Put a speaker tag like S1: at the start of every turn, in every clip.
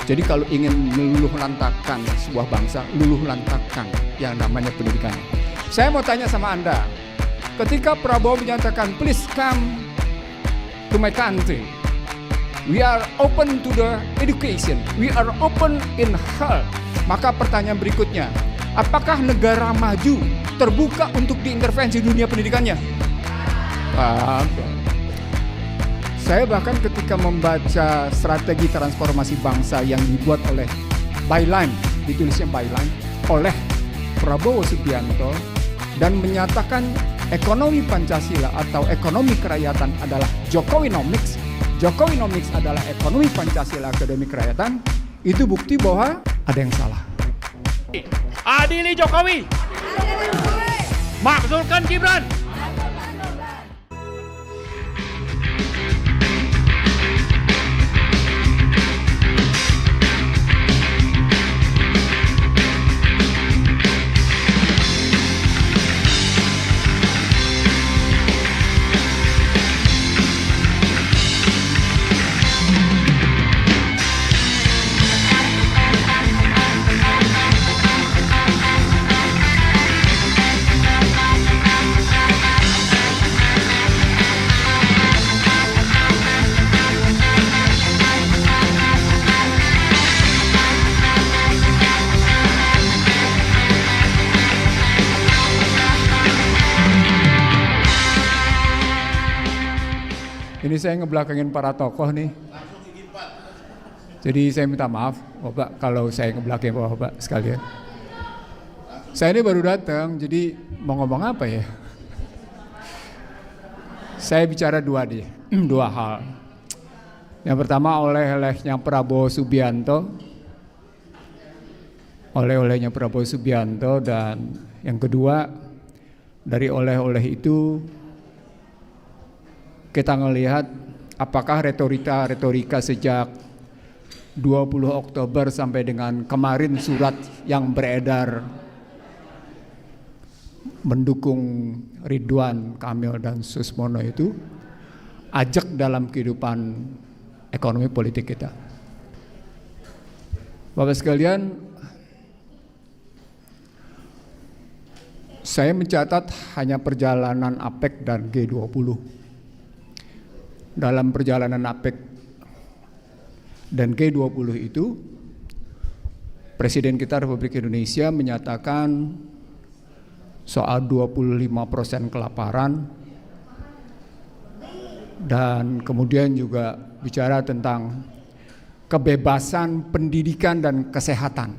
S1: Jadi kalau ingin meluluh lantakan sebuah bangsa, luluh lantakan yang namanya pendidikan. Saya mau tanya sama Anda, ketika Prabowo menyatakan please come to my country, we are open to the education, we are open in health. Maka pertanyaan berikutnya, apakah negara maju terbuka untuk diintervensi dunia pendidikannya? Saya bahkan ketika membaca strategi transformasi bangsa yang dibuat oleh Byline, ditulisnya Byline, oleh Prabowo Subianto, dan menyatakan ekonomi Pancasila atau ekonomi kerakyatan adalah Jokowinomics, Jokowinomics adalah ekonomi Pancasila, ekonomi kerakyatan, itu bukti bahwa ada yang salah.
S2: Adili Jokowi, makzulkan Gibran.
S1: Ini saya ngebelakangin para tokoh nih. Jadi saya minta maaf, Bapak, kalau saya ngebelakangin Bapak sekalian. Saya ini baru datang, jadi mau ngomong apa ya? Saya bicara dua hal. Yang pertama oleh-olehnya Prabowo Subianto, oleh-olehnya Prabowo Subianto, dan yang kedua dari oleh-oleh itu kita ngelihat apakah retorika sejak 20 Oktober sampai dengan kemarin surat yang beredar mendukung Ridwan Kamil dan Susmono itu ajak dalam kehidupan ekonomi politik kita. Bapak sekalian, saya mencatat hanya perjalanan APEC dan G20. Dalam perjalanan APEC dan G20 itu, Presiden kita Republik Indonesia menyatakan soal 25% kelaparan, dan kemudian juga bicara tentang kebebasan pendidikan dan kesehatan.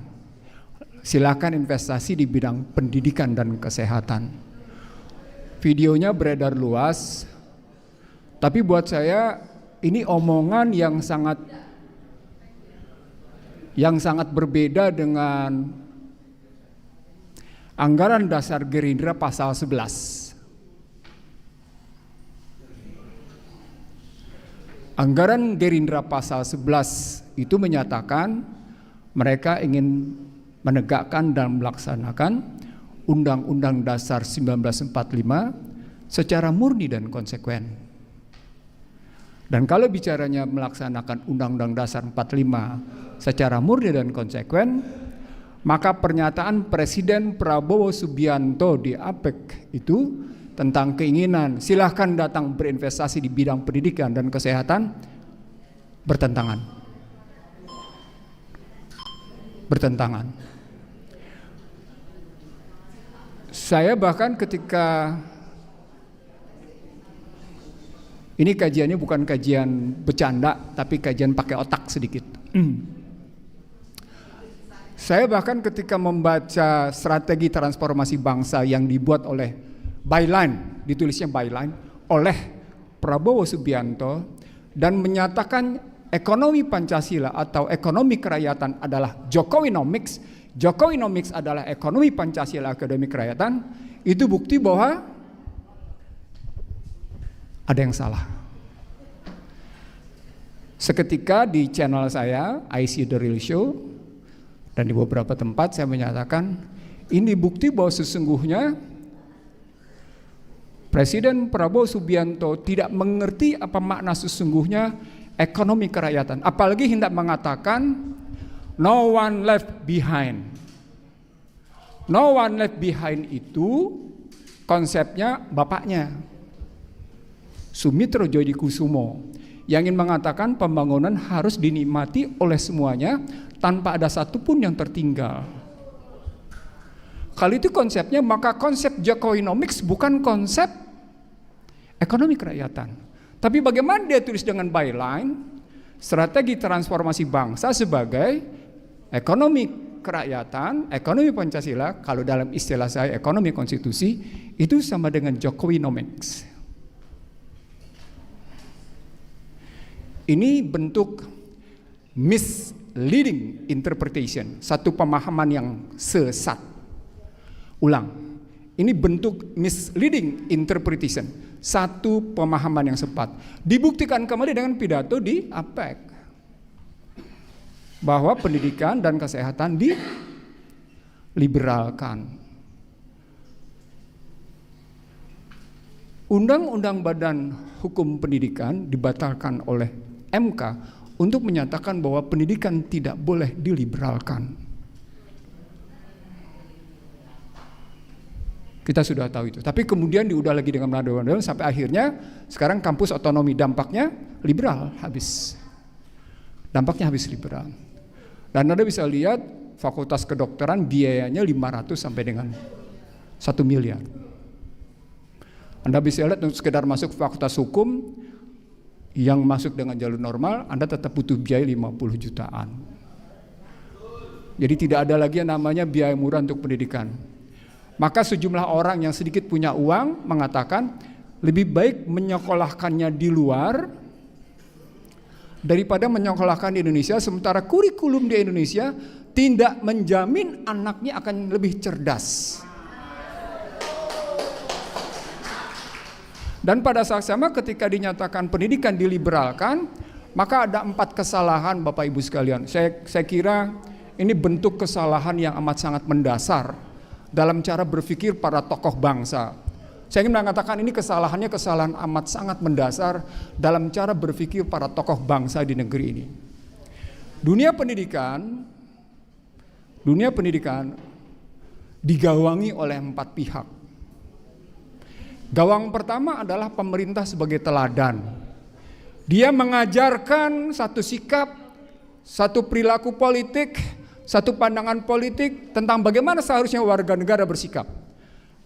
S1: Silakan investasi di bidang pendidikan dan kesehatan. Videonya beredar luas. Tapi buat saya ini omongan yang sangat berbeda dengan anggaran dasar Gerindra pasal 11. Anggaran Gerindra pasal 11 itu menyatakan mereka ingin menegakkan dan melaksanakan Undang-Undang Dasar 1945 secara murni dan konsekuen. Dan kalau bicaranya melaksanakan Undang-Undang Dasar 45 secara murni dan konsekuen, maka pernyataan Presiden Prabowo Subianto di APEC itu tentang keinginan silahkan datang berinvestasi di bidang pendidikan dan kesehatan bertentangan. Saya bahkan ketika ini kajiannya bukan kajian bercanda, tapi kajian pakai otak sedikit. Saya bahkan ketika membaca strategi transformasi bangsa yang dibuat oleh Byline, ditulisnya Byline, oleh Prabowo Subianto, dan menyatakan ekonomi Pancasila atau ekonomi kerakyatan adalah Jokowinomics, Jokowinomics adalah ekonomi Pancasila, ekonomi kerakyatan, itu bukti bahwa ada yang salah. Seketika di channel saya, I See The Real Show, dan di beberapa tempat saya menyatakan ini bukti bahwa sesungguhnya Presiden Prabowo Subianto tidak mengerti apa makna sesungguhnya ekonomi kerakyatan. Apalagi hendak mengatakan No one left behind. No one left behind itu konsepnya bapaknya, Sumitro Djodikusumo, yang ingin mengatakan pembangunan harus dinikmati oleh semuanya tanpa ada satupun yang tertinggal. Kalau itu konsepnya, maka konsep Jokowinomics bukan konsep ekonomi kerakyatan. Tapi bagaimana dia tulis dengan byline, strategi transformasi bangsa sebagai ekonomi kerakyatan, ekonomi Pancasila, kalau dalam istilah saya ekonomi konstitusi, itu sama dengan Jokowinomics. Ini bentuk misleading interpretation, satu pemahaman yang sesat. Ulang, ini bentuk misleading interpretation, satu pemahaman yang sesat. Dibuktikan kembali dengan pidato di APEC, bahwa pendidikan dan kesehatan diliberalkan. Undang-undang Badan Hukum Pendidikan dibatalkan oleh MK untuk menyatakan bahwa pendidikan tidak boleh diliberalkan. Kita sudah tahu itu. Tapi kemudian diudah lagi dengan undang-undang sampai akhirnya sekarang kampus otonomi, dampaknya liberal habis. Dampaknya habis liberal. Dan Anda bisa lihat fakultas kedokteran biayanya 500 sampai dengan 1 miliar. Anda bisa lihat untuk sekedar masuk fakultas hukum yang masuk dengan jalur normal, Anda tetap butuh biaya 50 jutaan. Jadi tidak ada lagi yang namanya biaya murah untuk pendidikan. Maka sejumlah orang yang sedikit punya uang mengatakan lebih baik menyekolahkannya di luar daripada menyekolahkan di Indonesia, sementara kurikulum di Indonesia tidak menjamin anaknya akan lebih cerdas. Dan pada saat sama ketika dinyatakan pendidikan diliberalkan, maka ada 4 kesalahan Bapak Ibu sekalian. Saya kira ini bentuk kesalahan yang amat sangat mendasar dalam cara berpikir para tokoh bangsa. Saya ingin mengatakan ini kesalahannya kesalahan amat sangat mendasar dalam cara berpikir para tokoh bangsa di negeri ini. Dunia pendidikan digawangi oleh 4 pihak. Gawang pertama adalah pemerintah sebagai teladan. Dia mengajarkan satu sikap, satu perilaku politik, satu pandangan politik tentang bagaimana seharusnya warga negara bersikap.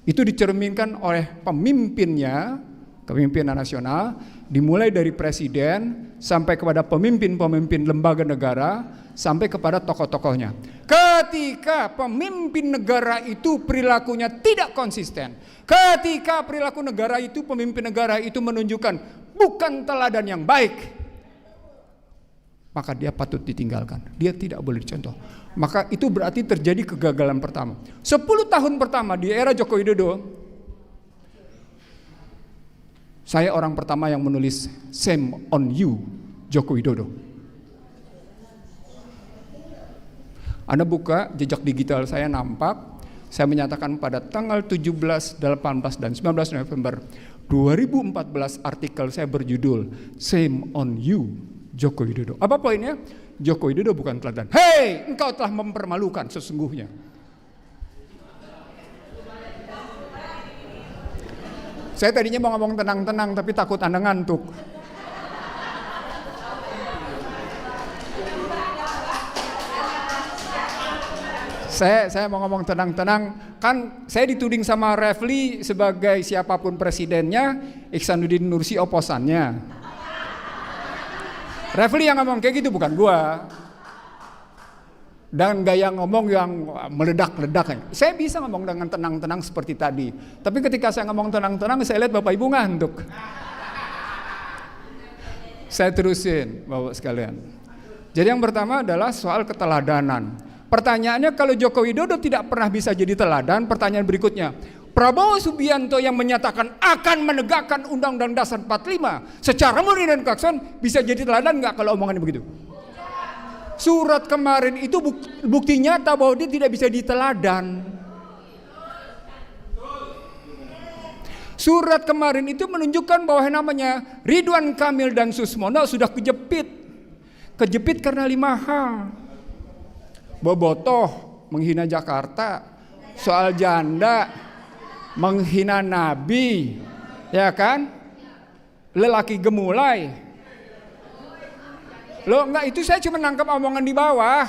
S1: Itu dicerminkan oleh pemimpinnya, kepemimpinan nasional, dimulai dari presiden sampai kepada pemimpin-pemimpin lembaga negara, sampai kepada tokoh-tokohnya. Ketika pemimpin negara itu perilakunya tidak konsisten, ketika perilaku negara itu, pemimpin negara itu menunjukkan bukan teladan yang baik, maka dia patut ditinggalkan. Dia tidak boleh dicontoh. Maka itu berarti terjadi kegagalan pertama. 10 tahun pertama di era Joko Widodo, saya orang pertama yang menulis "Shame on you, Joko Widodo". Anda buka jejak digital saya, nampak saya menyatakan pada tanggal 17, 18, dan 19 November 2014 artikel saya berjudul "Shame on you, Joko Widodo". Apa poinnya? Joko Widodo bukan teladan. Hei, engkau telah mempermalukan sesungguhnya. Saya tadinya mau ngomong tenang-tenang, tapi takut Anda ngantuk. Saya mau ngomong tenang-tenang, kan saya dituding sama Refli sebagai siapapun presidennya, Ihsanuddin Nursi oposannya. Refli yang ngomong kayak gitu, bukan gua. Dan gaya ngomong yang meledak-ledak. Saya bisa ngomong dengan tenang-tenang seperti tadi. Tapi ketika saya ngomong tenang-tenang, saya lihat Bapak Ibu ngantuk. Saya terusin Bapak sekalian. Jadi yang pertama adalah soal keteladanan. Pertanyaannya, kalau Joko Widodo tidak pernah bisa jadi teladan, pertanyaan berikutnya, Prabowo Subianto yang menyatakan akan menegakkan Undang-Undang Dasar 45 secara murni dan konsisten bisa jadi teladan nggak kalau omongannya begitu? Surat kemarin itu bukti nyata bahwa dia tidak bisa diteladan. Surat kemarin itu menunjukkan bahwa namanya Ridwan Kamil dan Susmono sudah kejepit karena 5 hal. bobotoh, menghina Jakarta, soal janda, menghina Nabi, ya kan? Lelaki gemulai. Loh enggak, itu saya cuma nangkap omongan di bawah.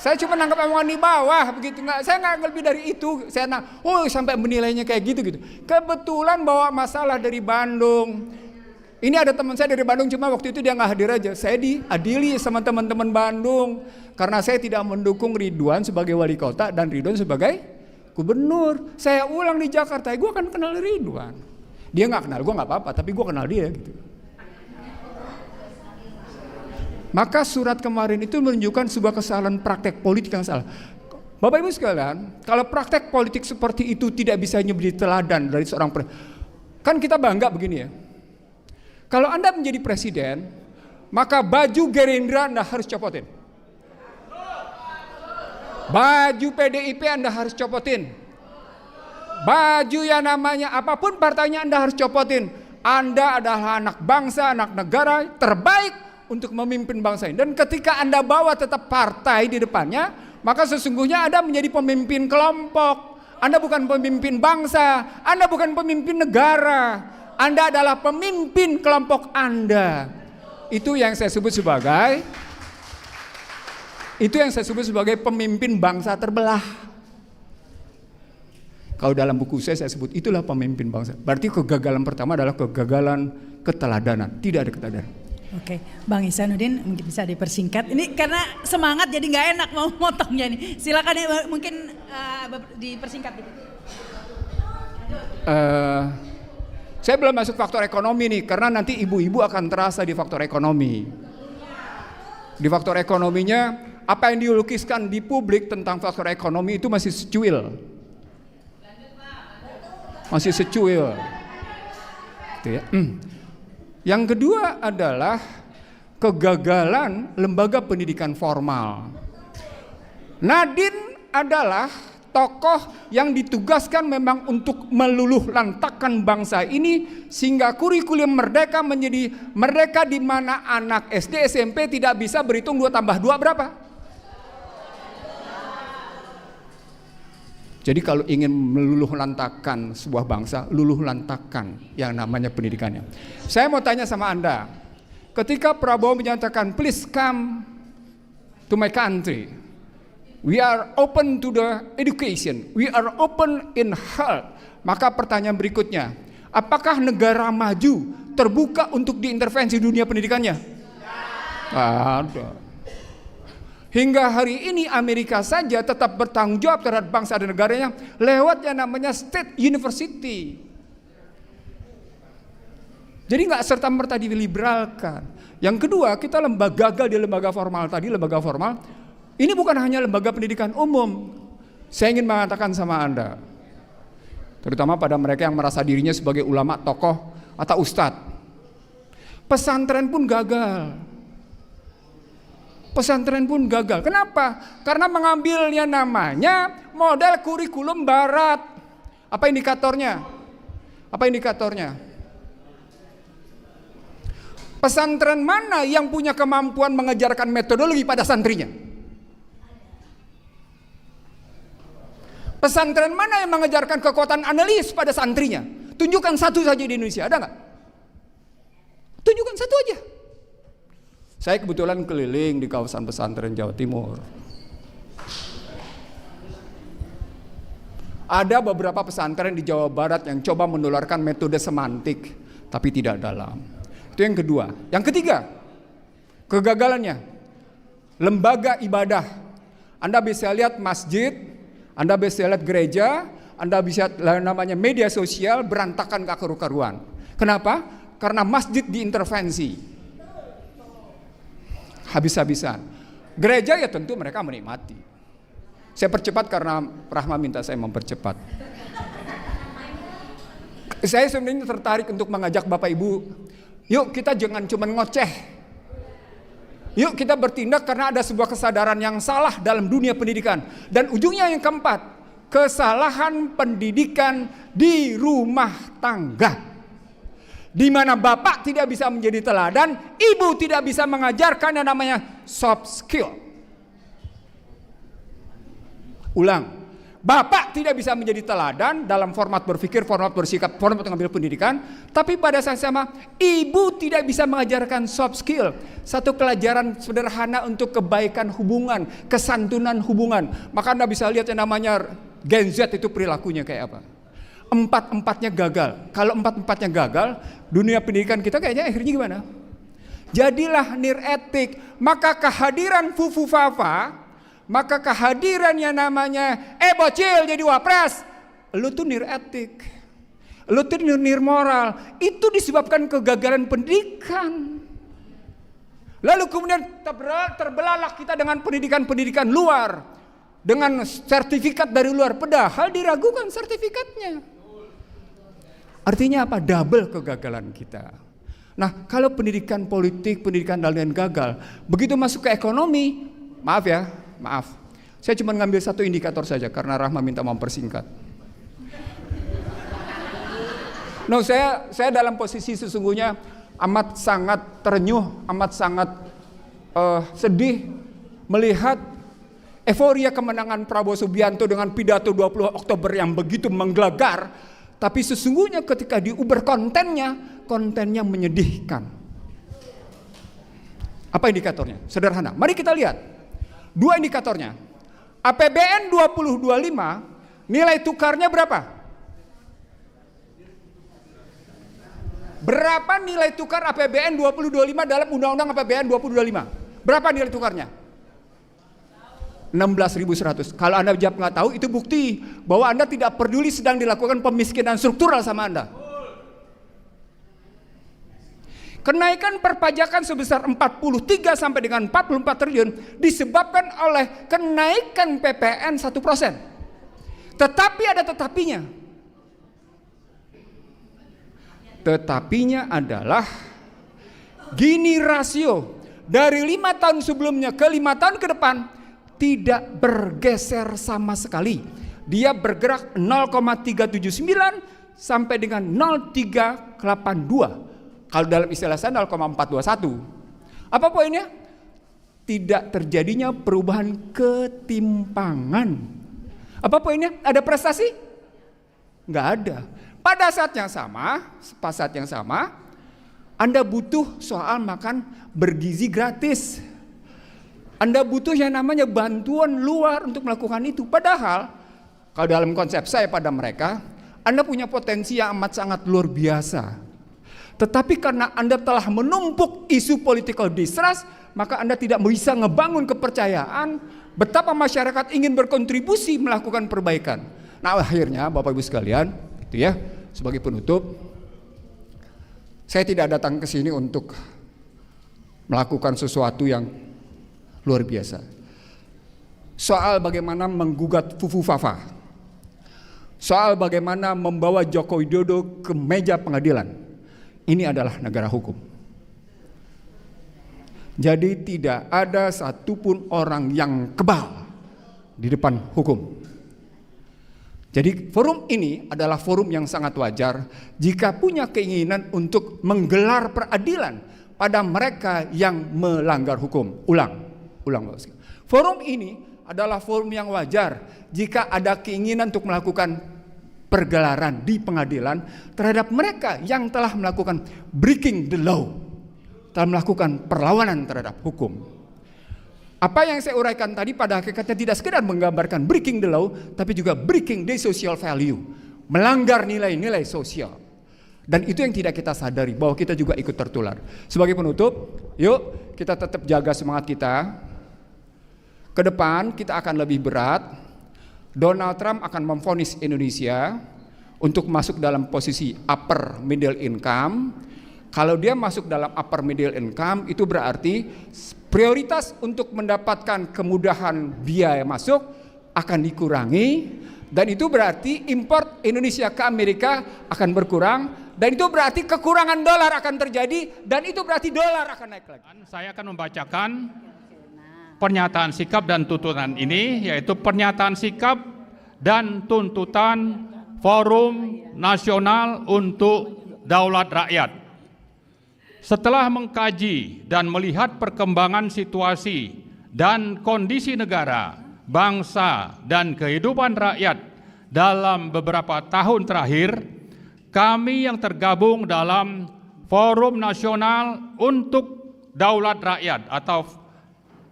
S1: Saya cuma nangkap omongan di bawah begitu, enggak, saya enggak lebih dari itu. Saya sampai menilainya kayak gitu. Kebetulan bawa masalah dari Bandung. Ini ada teman saya dari Bandung, cuma waktu itu dia nggak hadir aja. Saya diadili sama teman-teman Bandung karena saya tidak mendukung Ridwan sebagai wali kota dan Ridwan sebagai gubernur. Saya ulang di Jakarta, gue akan kenal Ridwan. Dia nggak kenal gue nggak apa-apa, tapi gue kenal dia gitu. Maka surat kemarin itu menunjukkan sebuah kesalahan praktek politik yang salah. Bapak Ibu sekalian, kalau praktek politik seperti itu tidak bisa menjadi teladan dari seorang kan kita bangga begini ya. Kalau Anda menjadi presiden, maka baju Gerindra Anda harus copotin. Baju PDIP Anda harus copotin. Baju yang namanya apapun partainya Anda harus copotin. Anda adalah anak bangsa, anak negara terbaik untuk memimpin bangsa ini. Dan ketika Anda bawa tetap partai di depannya, maka sesungguhnya Anda menjadi pemimpin kelompok. Anda bukan pemimpin bangsa, Anda bukan pemimpin negara. Anda adalah pemimpin kelompok Anda. Itu yang saya sebut sebagai pemimpin bangsa terbelah. Kalau dalam buku saya sebut itulah pemimpin bangsa. Berarti kegagalan pertama adalah kegagalan keteladanan. Tidak ada keteladanan.
S3: Oke, Bang Ihsanuddin mungkin bisa dipersingkat. Ini karena semangat jadi nggak enak mau motongnya nih. Silakan ya, mungkin dipersingkat gitu.
S1: Saya belum masuk faktor ekonomi nih, karena nanti ibu-ibu akan terasa di faktor ekonomi. Di faktor ekonominya, apa yang dilukiskan di publik tentang faktor ekonomi itu masih secuil. Masih secuil. Gitu ya. Yang kedua adalah kegagalan lembaga pendidikan formal. Nadine adalah tokoh yang ditugaskan memang untuk meluluh lantakkan bangsa ini sehingga kurikulum merdeka menjadi merdeka di mana anak SD SMP tidak bisa berhitung 2 tambah 2 berapa. Jadi kalau ingin meluluh lantakkan sebuah bangsa, luluh lantakkan yang namanya pendidikannya. Saya mau tanya sama Anda, ketika Prabowo menyatakan please come to my country, we are open to the education, we are open in health. Maka pertanyaan berikutnya, apakah negara maju terbuka untuk diintervensi dunia pendidikannya? Ada. Hingga hari ini Amerika saja tetap bertanggung jawab terhadap bangsa dan negaranya lewat yang namanya state university. Jadi nggak serta-merta diliberalkan. Yang kedua, kita gagal di lembaga formal tadi, lembaga formal. Ini bukan hanya lembaga pendidikan umum. Saya ingin mengatakan sama Anda, terutama pada mereka yang merasa dirinya sebagai ulama, tokoh, atau ustadz. Pesantren pun gagal. Pesantren pun gagal. Kenapa? Karena mengambilnya namanya model kurikulum barat. Apa indikatornya? Apa indikatornya? Pesantren mana yang punya kemampuan mengajarkan metodologi pada santrinya? Pesantren mana yang mengajarkan kekuatan analis pada santrinya? Tunjukkan satu saja di Indonesia, ada nggak? Tunjukkan satu aja. Saya kebetulan keliling di kawasan pesantren Jawa Timur. Ada beberapa pesantren di Jawa Barat yang coba menularkan metode semantik, tapi tidak dalam. Itu yang kedua. Yang ketiga, kegagalannya, lembaga ibadah. Anda bisa lihat masjid, Anda bisa lihat gereja, Anda bisa lihat namanya media sosial berantakan karu-karuan. Kenapa? Karena masjid diintervensi. Habis-habisan. Gereja ya tentu mereka menikmati. Saya percepat karena Rahma minta saya mempercepat. Saya sebenarnya tertarik untuk mengajak Bapak Ibu, yuk kita jangan cuma ngoceh. Yuk kita bertindak karena ada sebuah kesadaran yang salah dalam dunia pendidikan. Dan ujungnya yang keempat, kesalahan pendidikan di rumah tangga. Di mana bapak tidak bisa menjadi teladan, ibu tidak bisa mengajarkan yang namanya soft skill. Ulang. Bapak tidak bisa menjadi teladan dalam format berpikir, format bersikap, format mengambil pendidikan, tapi pada saat sama ibu tidak bisa mengajarkan soft skill, satu pelajaran sederhana untuk kebaikan hubungan, kesantunan hubungan. Maka Anda bisa lihat yang namanya Gen Z itu perilakunya kayak apa. Empat-empatnya gagal. Kalau empat-empatnya gagal, dunia pendidikan kita kayaknya akhirnya gimana? Jadilah niretik. Maka kehadiran Fufu Fafa, maka kehadiran yang namanya bocil jadi wapres, lu tuh niretik, lu tuh nirmoral, itu disebabkan kegagalan pendidikan. Lalu kemudian terbelalak kita dengan pendidikan luar, dengan sertifikat dari luar, padahal diragukan sertifikatnya. Artinya apa? Double kegagalan kita. Nah, kalau pendidikan politik, pendidikan dan gagal, begitu masuk ke ekonomi, maaf, saya cuma ngambil satu indikator saja karena Rahma minta mempersingkat. No, saya dalam posisi sesungguhnya amat sangat terenyuh, amat sangat sedih melihat euforia kemenangan Prabowo Subianto dengan pidato 20 Oktober yang begitu menggelegar, tapi sesungguhnya ketika diuber kontennya menyedihkan. Apa indikatornya? Sederhana. Mari kita lihat. Dua indikatornya. APBN 2025 nilai tukarnya berapa? Berapa nilai tukar APBN 2025 dalam Undang-Undang APBN 2025? Berapa nilai tukarnya? 16.100. Kalau Anda jawab nggak tahu, itu bukti bahwa Anda tidak peduli sedang dilakukan pemiskinan struktural sama Anda. Kenaikan perpajakan sebesar 43 sampai dengan 44 triliun disebabkan oleh kenaikan PPN 1%. Tetapi ada tetapinya. Tetapinya adalah Gini rasio dari 5 tahun sebelumnya ke 5 tahun ke depan tidak bergeser sama sekali. Dia bergerak 0,379 sampai dengan 0,382. Kalau dalam istilah saya 0,421. Apa poinnya? Tidak terjadinya perubahan ketimpangan. Apa poinnya? Ada prestasi? Nggak ada. Pada saat yang sama, Anda butuh soal makan bergizi gratis. Anda butuh yang namanya bantuan luar untuk melakukan itu. Padahal, kalau dalam konsep saya pada mereka, Anda punya potensi yang amat sangat luar biasa. Tetapi karena Anda telah menumpuk isu political distrust, maka Anda tidak bisa ngebangun kepercayaan betapa masyarakat ingin berkontribusi melakukan perbaikan. Nah, akhirnya Bapak Ibu sekalian, itu ya, sebagai penutup, saya tidak datang ke sini untuk melakukan sesuatu yang luar biasa. Soal bagaimana menggugat Fufu Fafa, soal bagaimana membawa Joko Widodo ke meja pengadilan. Ini adalah negara hukum. Jadi tidak ada satupun orang yang kebal di depan hukum. Jadi forum ini adalah forum yang sangat wajar jika punya keinginan untuk menggelar peradilan pada mereka yang melanggar hukum. Ulang Bapak. Forum ini adalah forum yang wajar jika ada keinginan untuk melakukan pergelaran di pengadilan terhadap mereka yang telah melakukan breaking the law, telah melakukan perlawanan terhadap hukum. Apa yang saya uraikan tadi pada hakikatnya tidak sekedar menggambarkan breaking the law, tapi juga breaking the social value, melanggar nilai-nilai sosial. Dan itu yang tidak kita sadari, bahwa kita juga ikut tertular. Sebagai penutup, yuk kita tetap jaga semangat kita. Ke depan kita akan lebih berat. Donald Trump akan memvonis Indonesia untuk masuk dalam posisi upper middle income. Kalau dia masuk dalam upper middle income, itu berarti prioritas untuk mendapatkan kemudahan biaya masuk akan dikurangi, dan itu berarti import Indonesia ke Amerika akan berkurang, dan itu berarti kekurangan dolar akan terjadi, dan itu berarti dolar akan naik lagi.
S2: Saya akan membacakan pernyataan sikap dan tuntutan ini, yaitu pernyataan sikap dan tuntutan Forum Nasional untuk Daulat Rakyat. Setelah mengkaji dan melihat perkembangan situasi dan kondisi negara bangsa dan kehidupan rakyat dalam beberapa tahun terakhir, kami yang tergabung dalam Forum Nasional untuk Daulat Rakyat atau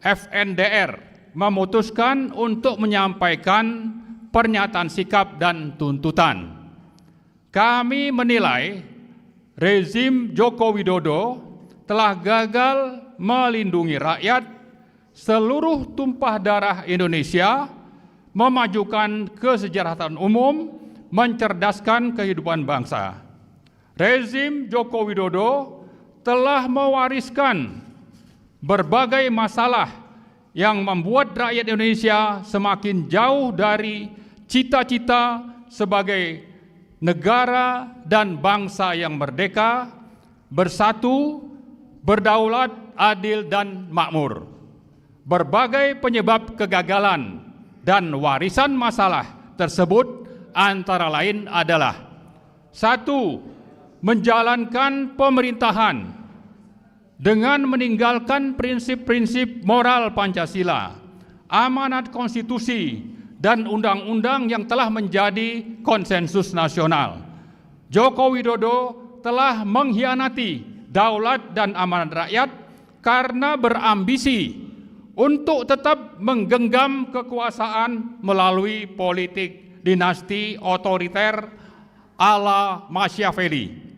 S2: FNDR memutuskan untuk menyampaikan pernyataan sikap dan tuntutan. Kami menilai rezim Joko Widodo telah gagal melindungi rakyat, seluruh tumpah darah Indonesia, memajukan kesejahteraan umum, mencerdaskan kehidupan bangsa. Rezim Joko Widodo telah mewariskan berbagai masalah yang membuat rakyat Indonesia semakin jauh dari cita-cita sebagai negara dan bangsa yang merdeka, bersatu, berdaulat, adil, dan makmur. Berbagai penyebab kegagalan dan warisan masalah tersebut antara lain adalah: 1. Menjalankan pemerintahan dengan meninggalkan prinsip-prinsip moral Pancasila, amanat konstitusi, dan undang-undang yang telah menjadi konsensus nasional. Joko Widodo telah mengkhianati daulat dan amanat rakyat karena berambisi untuk tetap menggenggam kekuasaan melalui politik dinasti otoriter ala Machiavelli.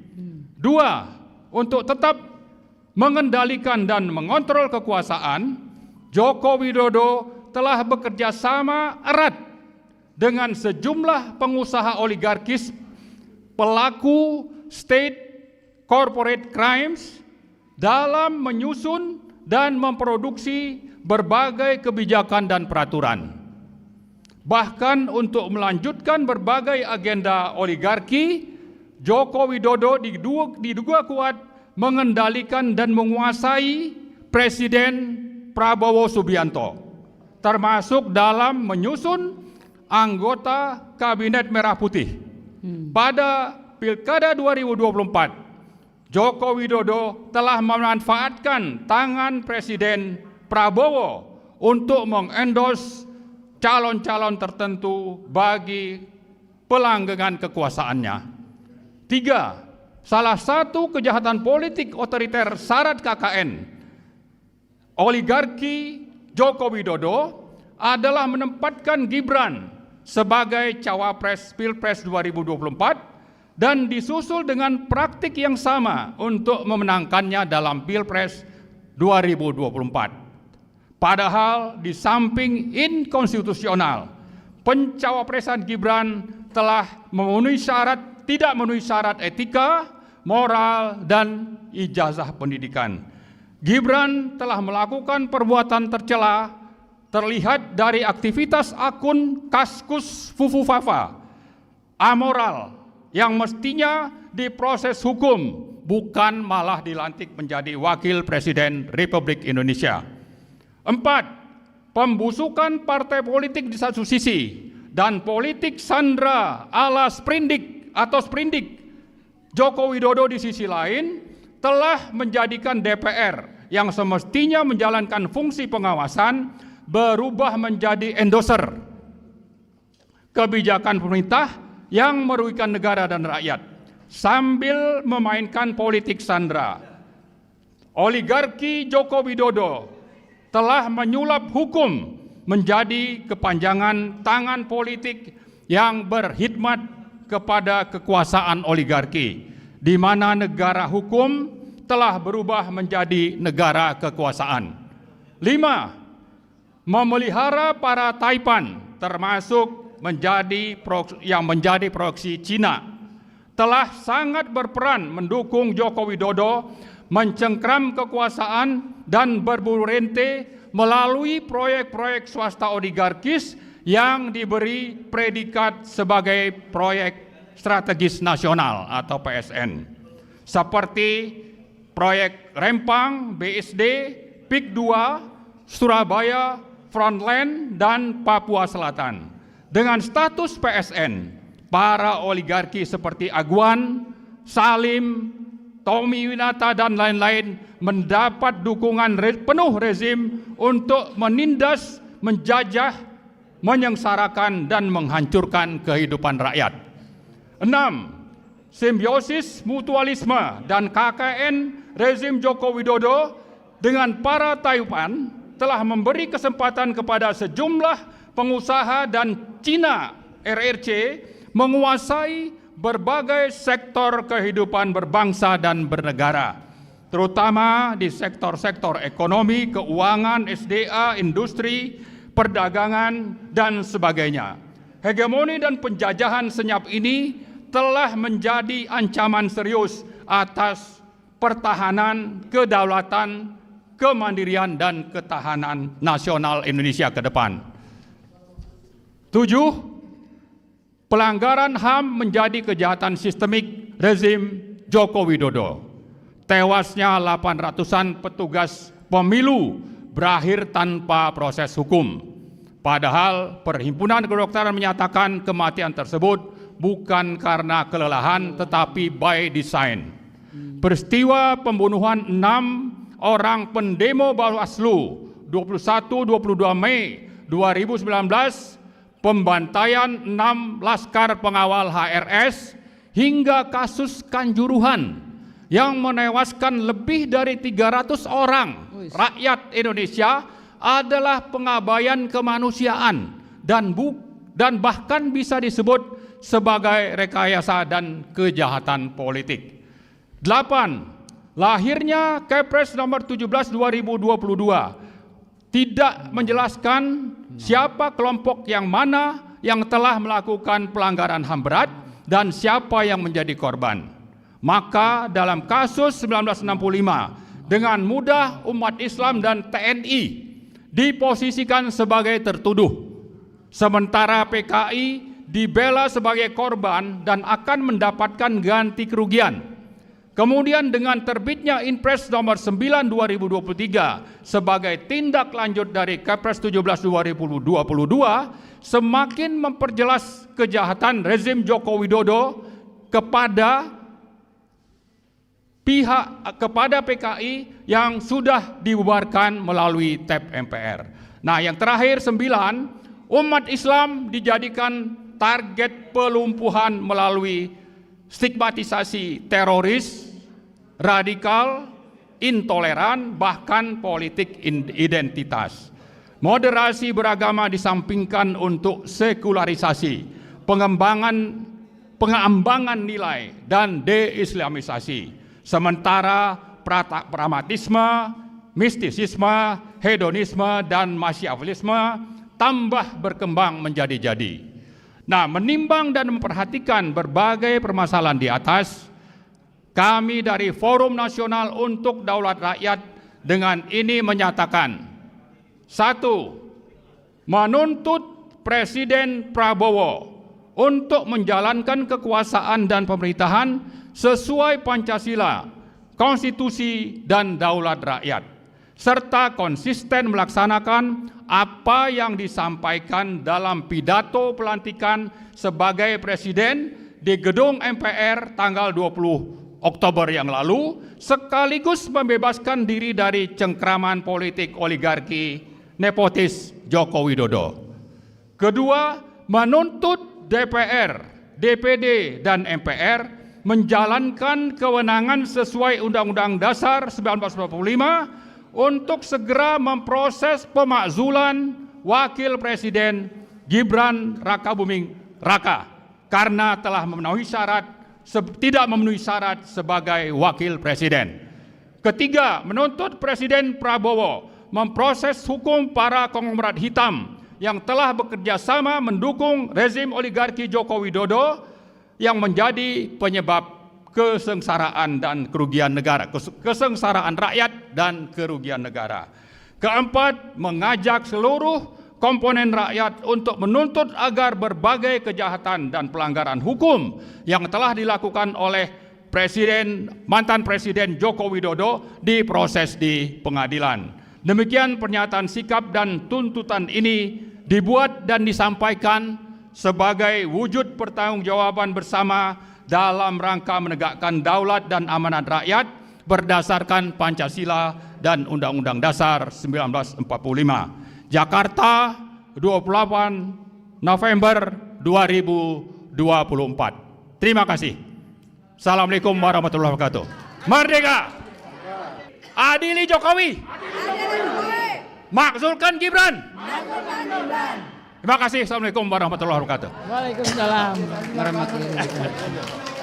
S2: 2. Untuk tetap mengendalikan dan mengontrol kekuasaan, Joko Widodo telah bekerja sama erat dengan sejumlah pengusaha oligarkis, pelaku state corporate crimes dalam menyusun dan memproduksi berbagai kebijakan dan peraturan. Bahkan untuk melanjutkan berbagai agenda oligarki, Joko Widodo diduga kuat mengendalikan dan menguasai Presiden Prabowo Subianto, termasuk dalam menyusun anggota Kabinet Merah Putih. Pada Pilkada 2024, Joko Widodo telah memanfaatkan tangan Presiden Prabowo untuk mengendorse calon-calon tertentu bagi pelanggengan kekuasaannya. 3. Salah satu kejahatan politik otoriter syarat KKN oligarki Joko Widodo adalah menempatkan Gibran sebagai cawapres Pilpres 2024 dan disusul dengan praktik yang sama untuk memenangkannya dalam Pilpres 2024. Padahal di samping inkonstitusional, pencawapresan Gibran telah tidak memenuhi syarat etika, moral, dan ijazah pendidikan. Gibran telah melakukan perbuatan tercela terlihat dari aktivitas akun Kaskus Fufufafa, amoral, yang mestinya diproses hukum, bukan malah dilantik menjadi Wakil Presiden Republik Indonesia. 4. Pembusukan partai politik di satu sisi dan politik sandra ala sprindik Joko Widodo di sisi lain telah menjadikan DPR yang semestinya menjalankan fungsi pengawasan berubah menjadi endorser kebijakan pemerintah yang merugikan negara dan rakyat sambil memainkan politik sandra. Oligarki Joko Widodo telah menyulap hukum menjadi kepanjangan tangan politik yang berkhidmat kepada kekuasaan oligarki, di mana negara hukum telah berubah menjadi negara kekuasaan. 5. Memelihara para taipan, termasuk yang menjadi proksi Cina, telah sangat berperan mendukung Joko Widodo mencengkram kekuasaan dan berburu rente melalui proyek-proyek swasta oligarkis yang diberi predikat sebagai proyek strategis nasional atau PSN, seperti proyek Rempang, BSD, PIK 2, Surabaya, Frontline, dan Papua Selatan. Dengan status PSN, para oligarki seperti Aguan, Salim, Tommy Winata, dan lain-lain mendapat dukungan penuh rezim untuk menindas, menjajah, menyengsarakan dan menghancurkan kehidupan rakyat. 6. Simbiosis mutualisme dan KKN rezim Joko Widodo dengan para Taiwan telah memberi kesempatan kepada sejumlah pengusaha dan Cina RRC menguasai berbagai sektor kehidupan berbangsa dan bernegara, terutama di sektor-sektor ekonomi, keuangan, SDA, industri, perdagangan, dan sebagainya. Hegemoni dan penjajahan senyap ini telah menjadi ancaman serius atas pertahanan, kedaulatan, kemandirian, dan ketahanan nasional Indonesia ke depan. 7. Pelanggaran HAM menjadi kejahatan sistemik rezim Joko Widodo. Tewasnya 800-an petugas pemilu berakhir tanpa proses hukum. Padahal Perhimpunan Kedokteran menyatakan kematian tersebut bukan karena kelelahan tetapi by design. Peristiwa pembunuhan 6 orang pendemo Bawaslu 21-22 Mei 2019, pembantaian 6 laskar pengawal HRS, hingga kasus Kanjuruhan yang menewaskan lebih dari 300 orang rakyat Indonesia adalah pengabaian kemanusiaan dan bahkan bisa disebut sebagai rekayasa dan kejahatan politik. 8. Lahirnya Kepres nomor 17 2022 tidak menjelaskan siapa kelompok yang mana yang telah melakukan pelanggaran HAM berat dan siapa yang menjadi korban. Maka dalam kasus 1965 dengan mudah umat Islam dan TNI diposisikan sebagai tertuduh, sementara PKI dibela sebagai korban dan akan mendapatkan ganti kerugian. Kemudian dengan terbitnya Inpres nomor 9 2023 sebagai tindak lanjut dari Kepres 17 2022 semakin memperjelas kejahatan rezim Joko Widodo kepada PKI yang sudah dibubarkan melalui TAP MPR. Nah, yang terakhir 9, umat Islam dijadikan target pelumpuhan melalui stigmatisasi teroris, radikal, intoleran, bahkan politik identitas. Moderasi beragama disampingkan untuk sekularisasi, pengembangan nilai, dan deislamisasi. Sementara pragmatisme, mistisisme, hedonisme, dan masyawilisme tambah berkembang menjadi-jadi. Nah, menimbang dan memperhatikan berbagai permasalahan di atas, kami dari Forum Nasional untuk Daulat Rakyat dengan ini menyatakan: 1. Menuntut Presiden Prabowo untuk menjalankan kekuasaan dan pemerintahan sesuai Pancasila, Konstitusi, dan Daulat Rakyat, serta konsisten melaksanakan apa yang disampaikan dalam pidato pelantikan sebagai Presiden di Gedung MPR tanggal 20 Oktober yang lalu, sekaligus membebaskan diri dari cengkraman politik oligarki nepotis Joko Widodo. Kedua, menuntut DPR, DPD, dan MPR menjalankan kewenangan sesuai Undang-Undang Dasar 1945 untuk segera memproses pemakzulan Wakil Presiden Gibran Rakabuming Raka karena telah tidak memenuhi syarat sebagai Wakil Presiden. Ketiga, menuntut Presiden Prabowo memproses hukum para konglomerat hitam yang telah bekerja sama mendukung rezim oligarki Joko Widodo yang menjadi penyebab kesengsaraan dan kerugian negara, kesengsaraan rakyat dan kerugian negara. Keempat, mengajak seluruh komponen rakyat untuk menuntut agar berbagai kejahatan dan pelanggaran hukum yang telah dilakukan oleh mantan Presiden Joko Widodo diproses di pengadilan. Demikian pernyataan sikap dan tuntutan ini dibuat dan disampaikan sebagai wujud pertanggungjawaban bersama dalam rangka menegakkan daulat dan amanat rakyat berdasarkan Pancasila dan Undang-Undang Dasar 1945. Jakarta, 28 November 2024. Terima kasih. Assalamualaikum warahmatullahi wabarakatuh. Merdeka! Adili Jokowi! Makzulkan Gibran! Terima kasih. Assalamualaikum warahmatullahi wabarakatuh.
S4: Waalaikumsalam warahmatullahi wabarakatuh.